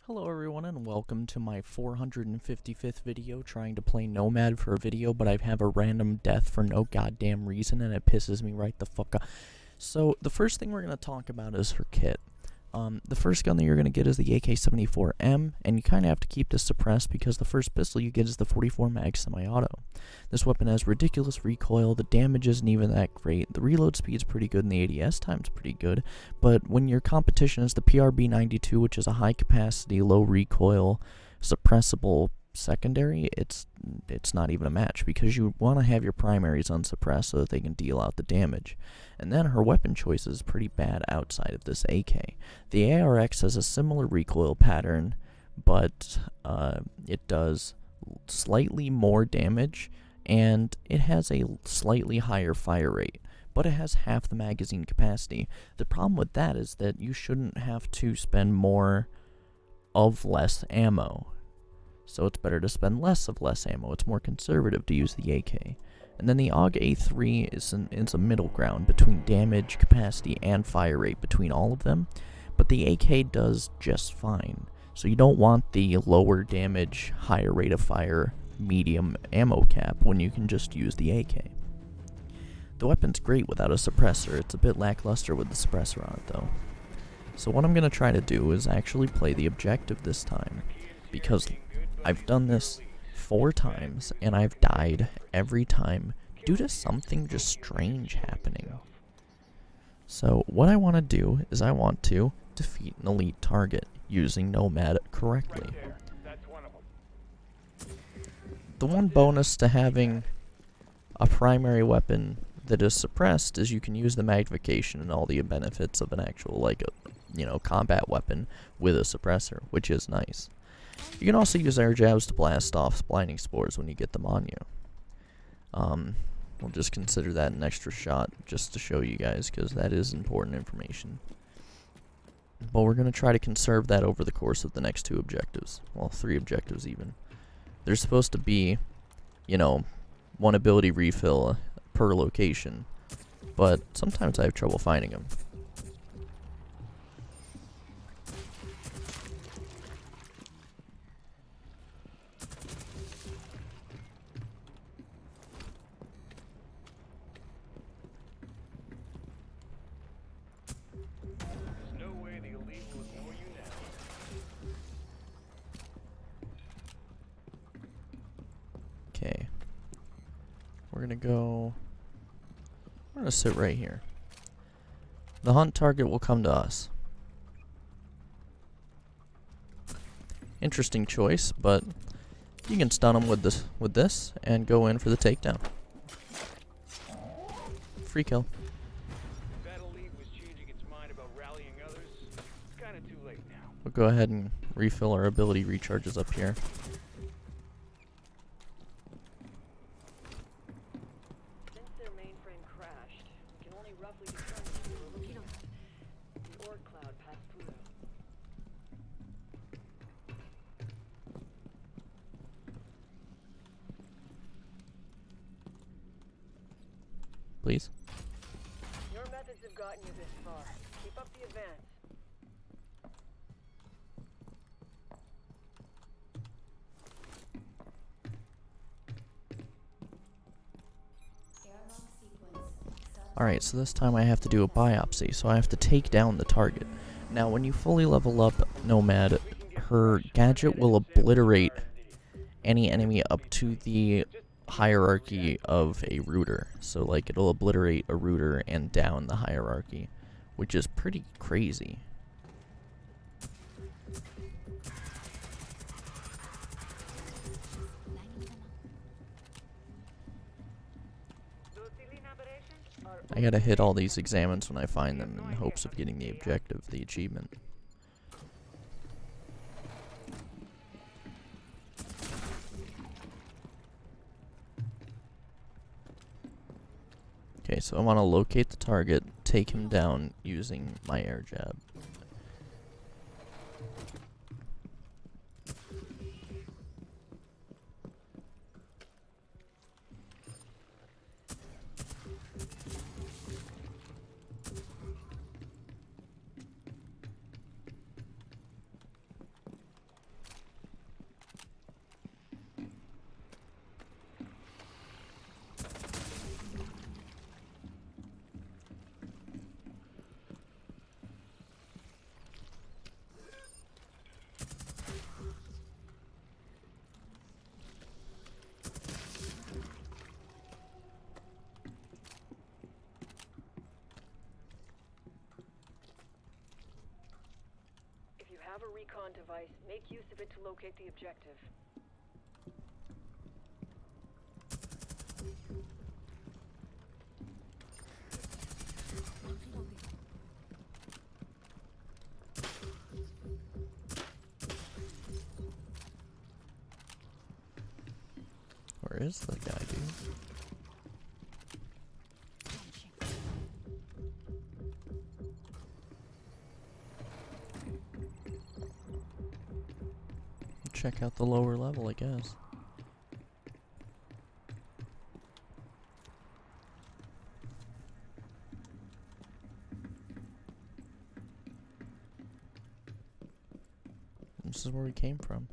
Hello everyone and welcome to my 455th video trying to play Nomad for a video, but I have a random death for no goddamn reason and it pisses me right the fuck off. So the first thing we're going to talk about is her kit. The first gun that you're going to get is the AK-74M, and you kind of have to keep this suppressed because the first pistol you get is the 44 mag semi-auto. This weapon has ridiculous recoil, the damage isn't even that great, the reload speed's pretty good, and the ADS time's pretty good, but when your competition is the PRB-92, which is a high capacity, low recoil, suppressible secondary, it's not even a match because you want to have your primaries unsuppressed so that they can deal out the damage. And then her weapon choice is pretty bad outside of this AK. The ARX has a similar recoil pattern, but it does slightly more damage, and it has a slightly higher fire rate, but it has half the magazine capacity. The problem with that is that you shouldn't have to spend more of less ammo. So it's better to spend less of less ammo. It's more conservative to use the AK. And then the AUG A3 is a middle ground between damage, capacity, and fire rate between all of them. But the AK does just fine. So you don't want the lower damage, higher rate of fire, medium ammo cap when you can just use the AK. The weapon's great without a suppressor. It's a bit lackluster with the suppressor on it though. So what I'm going to try to do is actually play the objective this time, because I've done this 4 times, and I've died every time due to something just strange happening. So what I want to do is I want to defeat an elite target using Nomad correctly. The one bonus to having a primary weapon that is suppressed is you can use the magnification and all the benefits of an actual, like, combat weapon with a suppressor, which is nice. You can also use air jabs to blast off blinding spores when you get them on you. We'll just consider that an extra shot just to show you guys, because that is important information. But we're going to try to conserve that over the course of the next 2 objectives. Well, 3 objectives even. There's supposed to be, 1 ability refill per location, but sometimes I have trouble finding them. Okay, we're gonna sit right here. The hunt target will come to us. Interesting choice, but you can stun him with this and go in for the takedown. Free kill. We'll go ahead and refill our ability recharges up here. Please. Your methods have gotten you this far. Keep up the advance. Alright, so this time I have to do a biopsy, so I have to take down the target. Now, when you fully level up Nomad, her gadget will obliterate any enemy up to the hierarchy of a router. So, like, it'll obliterate a router and down the hierarchy, which is pretty crazy. I gotta hit all these examines when I find them in hopes of getting the objective, the achievement. Okay, so I want to locate the target, take him down using my air jab. a recon device. Make use of it to locate the objective. Where is the guy, dude? Check out the lower level, I guess. This is where we came from.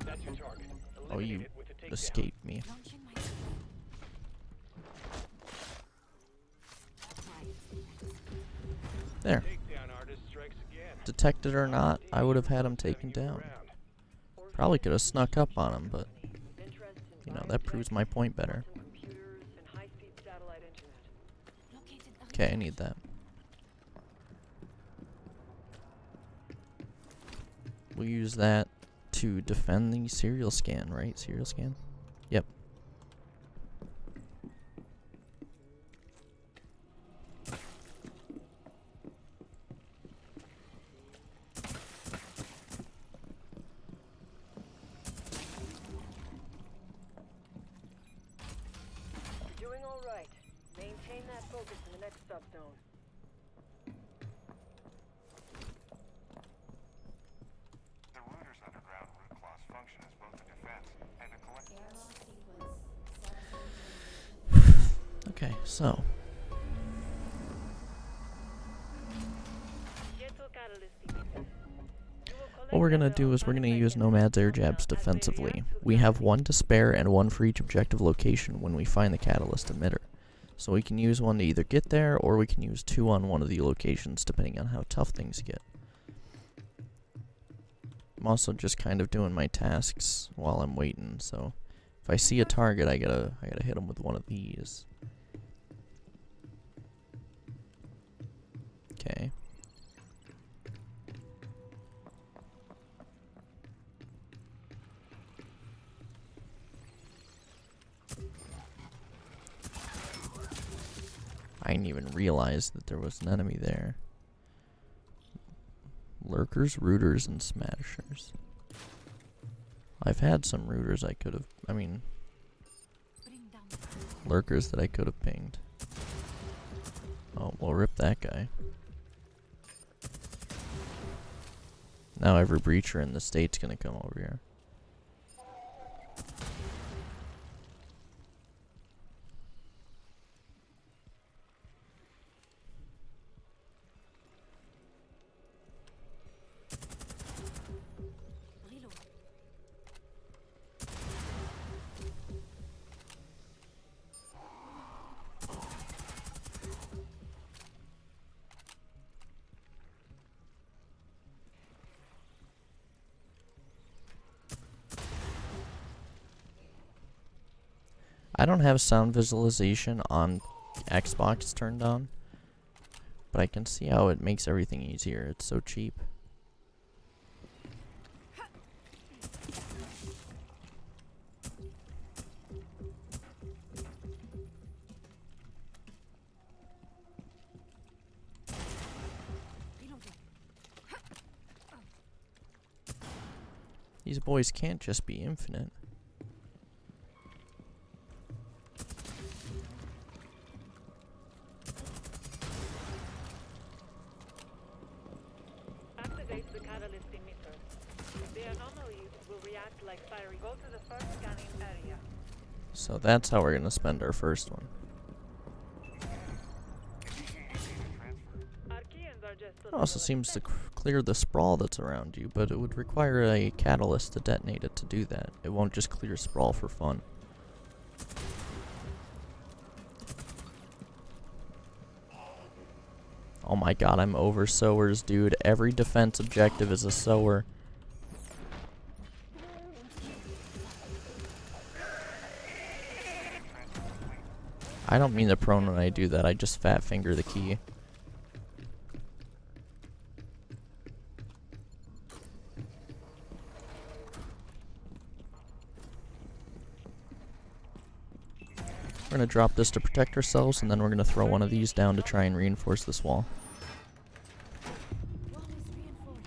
That's your target. Oh, you Eliminate it with a takedown. escaped me. There. Takedown artist strikes again. Detected or not, I would have had him taken down. Probably could have snuck up on him, but you know, that proves my point better. Okay, I need that. We'll use that to defend the serial scan, right? Serial scan? Yep. You're doing all right. Maintain that focus in the next subzone. The router's underground root claws function as both a defense and a collective. Okay, so what we're gonna do is we're gonna use Nomad's air jabs defensively. We have one to spare and one for each objective location when we find the catalyst emitter. So we can use one to either get there, or we can use two on one of the locations, depending on how tough things get. I'm also just kind of doing my tasks while I'm waiting, so if I see a target, I gotta hit him with one of these. Okay. I didn't even realize that there was an enemy there. Lurkers, rooters, and smashers. I've had some rooters lurkers that I could have pinged. Oh, well, rip that guy. Now every breacher in the state's gonna come over here. I don't have sound visualization on Xbox turned on, but I can see how it makes everything easier. It's so cheap. These boys can't just be infinite. Activate the catalyst emitter. The anomalies will react like fiery. Go to the first scanning area. So that's how we're gonna spend our first one. Archaeans are just It also seems to clear the sprawl that's around you, but it would require a catalyst to detonate it to do that. It won't just clear sprawl for fun. Oh my god, I'm over sowers, dude. Every defense objective is a sower. I don't mean to prone when I do that, I just fat finger the key. We're gonna drop this to protect ourselves, and then we're gonna throw one of these down to try and reinforce this wall. Wall is reinforced.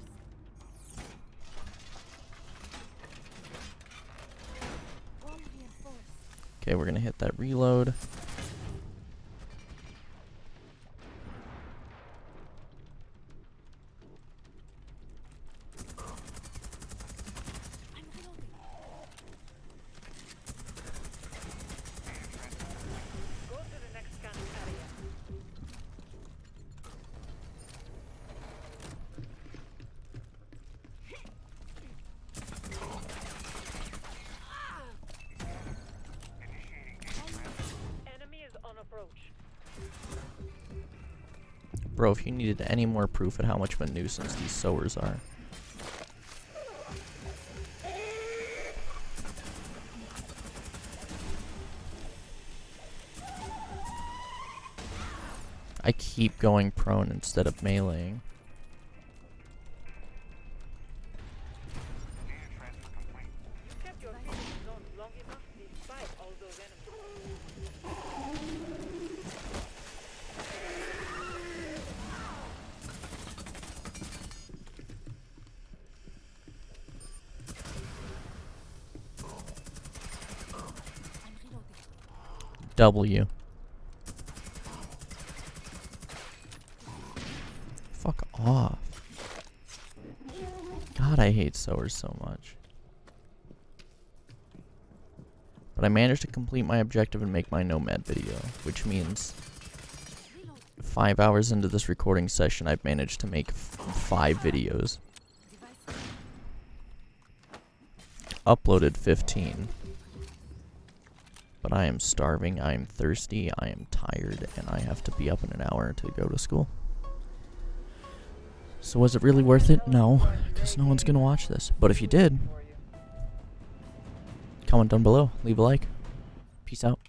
Wall reinforced. Okay, we're gonna hit that reload. I'm reloading. Go to the next scanning area. Enemy is on approach. Bro, if you needed any more proof at how much of a nuisance these sowers are. I keep going prone instead of meleeing. You kept your feet in the zone long enough despite all those enemies. I'm reloading. W. Fuck off. God, I hate sowers so much. But I managed to complete my objective and make my Nomad video, which means Reload. 5 hours into this recording session, I've managed to make 5 videos. Device. Uploaded 15. But I am starving, I am thirsty, I am tired, and I have to be up in an hour to go to school. So was it really worth it? No, because no one's going to watch this. But if you did, For you. comment down below, leave a like. Peace out.